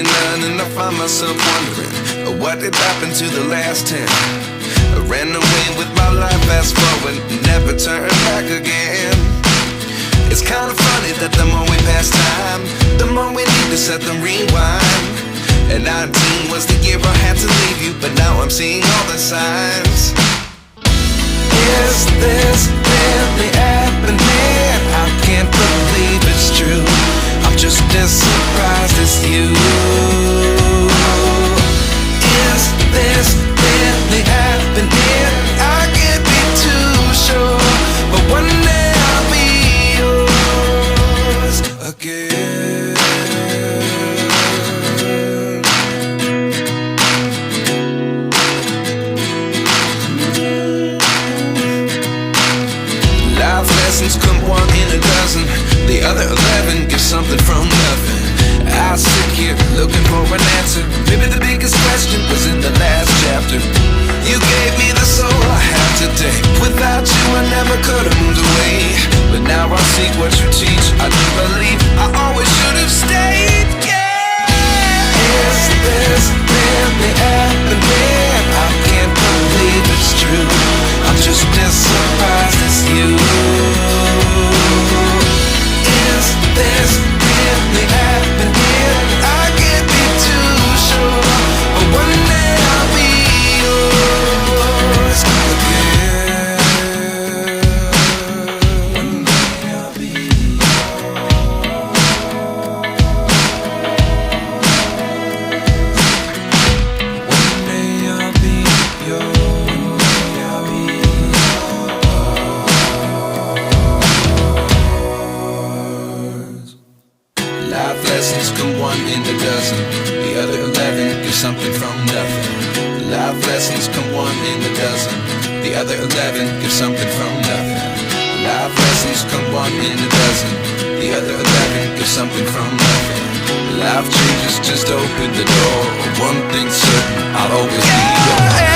none, and I find myself wondering what did happen to the last 10. I ran away with my life, fast forward, never turn back again. It's kind of funny that the more we pass time, the more we need to set them rewind. And 19 was the year I had to leave you, but now I'm seeing all the signs. Is this really happening? I can't believe it's true. I'm just as surprised as you. Is this really happening? I can't be too sure, but one day I'll be yours again. Life lessons come one in a dozen, the other 11 give something from nothing. I sit here looking for an answer. Maybe the biggest question was in the last chapter. You gave me the soul I have today. Without you I never could have moved away, but now I see what you teach. I do believe I always should have stayed. Yeah. Is this really happening? I can't believe it's true. I'm just as surprised as you. Is this really happening? I can't be too sure, but one day I'll be yours again. One day I'll be yours. One day I'll be yours. I'll be yours. Life lessons come one in a dozen, the other 11 give something from nothing. Life lessons come one in a dozen, the other 11 give something from nothing. Life lessons come one in a dozen, the other 11 give something from nothing. Life changes just open the door. One thing's certain, I'll always be yours.